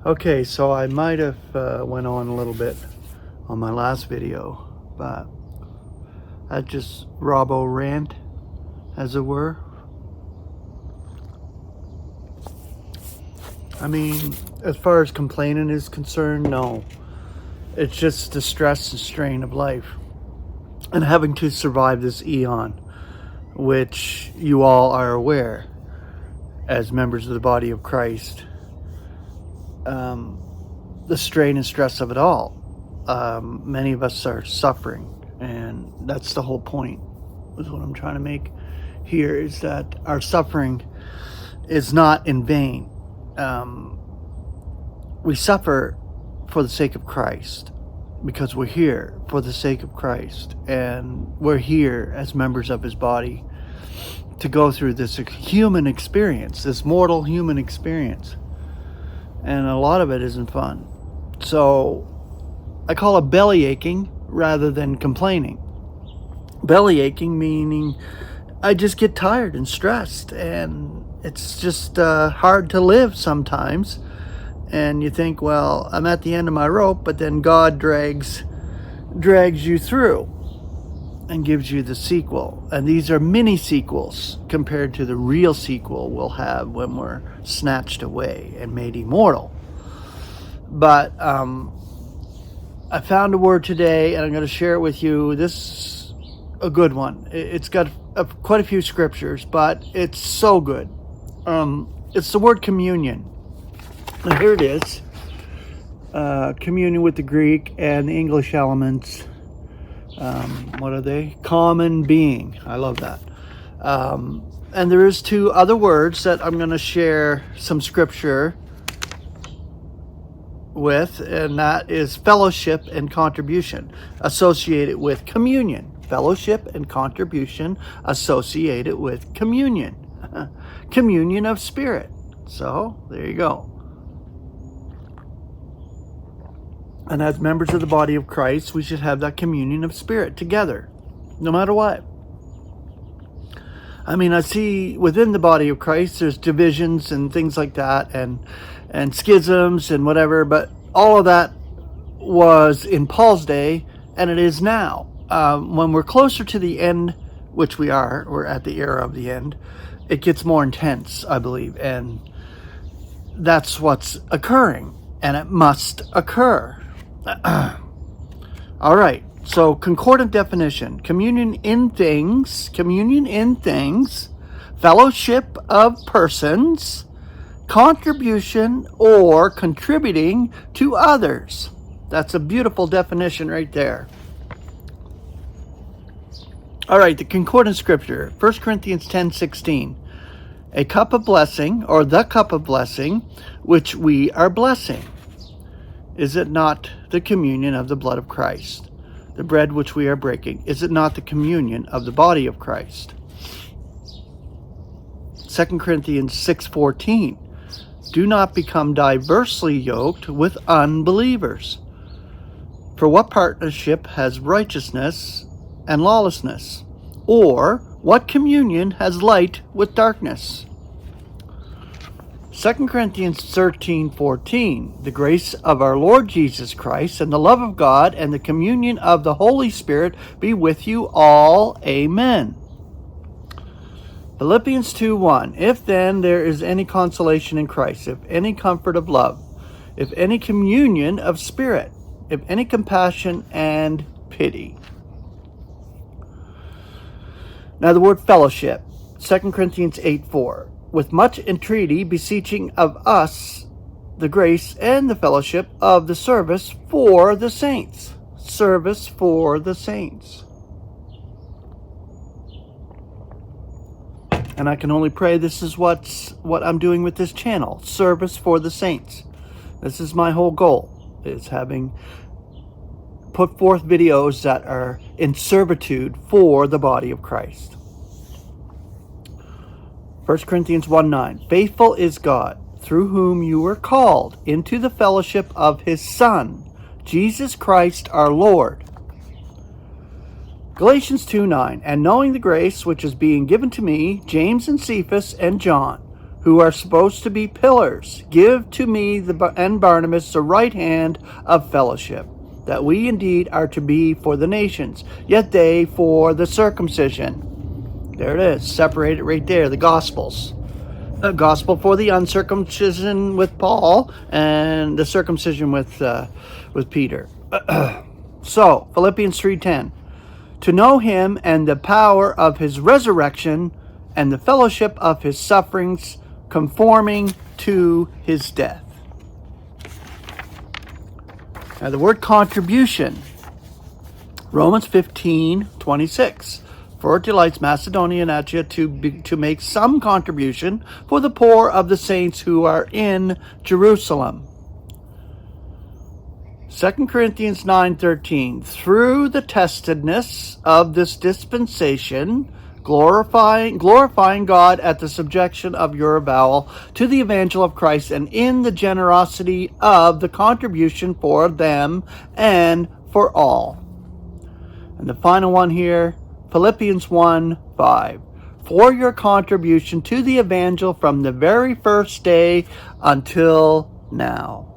Okay, so I might have went on a little bit on my last video, but I just Robbo rant, as it were. I mean, as far as complaining is concerned, no. It's just the stress and strain of life and having to survive this eon, which you all are aware as members of the body of Christ. The strain and stress of it all. Many of us are suffering, and that's the whole point, is what I'm trying to make here, is that our suffering is not in vain. We suffer for the sake of Christ, because we're here for the sake of Christ, and we're here as members of his body to go through this human experience, this mortal human experience. And a lot of it isn't fun. So I call it belly aching rather than complaining. Belly aching meaning I just get tired and stressed, and it's just hard to live sometimes. And you think, well, I'm at the end of my rope, but then God drags you through and gives you the sequel. And these are mini sequels compared to the real sequel we'll have when we're snatched away and made immortal. But I found a word today, and I'm going to share it with you. This is a good one. It's got quite a few scriptures, but it's so good. It's the word communion. Now, here it is. Communion with the Greek and the English elements. What are they? Common being. I love that. And there is two other words that I'm going to share some scripture with, and that is fellowship and contribution associated with communion. Fellowship and contribution associated with communion. Communion of spirit. So there you go. And as members of the body of Christ, we should have that communion of spirit together, no matter what. I mean, I see within the body of Christ, there's divisions and things like that, and schisms and whatever, but all of that was in Paul's day, and it is now. When we're closer to the end, which we're at the era of the end, it gets more intense, I believe, and that's what's occurring, and it must occur. All right, so concordant definition: communion in things, fellowship of persons, contribution or contributing to others. That's a beautiful definition right there. All right, the concordant scripture, 1 Corinthians 10:16. A cup of blessing, or the cup of blessing, which we are blessing. Is it not the communion of the blood of Christ? The bread which we are breaking, is it not the communion of the body of Christ? 2 Corinthians 6:14. Do not become diversely yoked with unbelievers. For what partnership has righteousness and lawlessness? Or what communion has light with darkness? 2 Corinthians 13:14. The grace of our Lord Jesus Christ and the love of God and the communion of the Holy Spirit be with you all. Amen. Philippians 2:1. If then there is any consolation in Christ, if any comfort of love, if any communion of spirit, if any compassion and pity. Now the word fellowship, 2 Corinthians 8:4. With much entreaty, beseeching of us the grace and the fellowship of the service for the saints. Service for the saints. And I can only pray this is what I'm doing with this channel. Service for the saints. This is my whole goal, is having put forth videos that are in servitude for the body of Christ. 1 Corinthians 1:9. Faithful is God, through whom you were called into the fellowship of his Son, Jesus Christ our Lord. Galatians 2:9. And knowing the grace which is being given to me, James and Cephas and John, who are supposed to be pillars. Give to me and Barnabas the right hand of fellowship, that we indeed are to be for the nations, yet they for the circumcision. There it is, separated right there, the Gospels. The gospel for the uncircumcision with Paul, and the circumcision with Peter. So, Philippians 3:10. To know him and the power of his resurrection and the fellowship of his sufferings, conforming to his death. Now the word contribution. Romans 15:26. For it delights Macedonia and Achaia to make some contribution for the poor of the saints who are in Jerusalem. 2 Corinthians 9:13. Through the testedness of this dispensation, glorifying God at the subjection of your avowal to the evangel of Christ, and in the generosity of the contribution for them and for all. And the final one here, Philippians 1:5. For your contribution to the evangel from the very first day until now.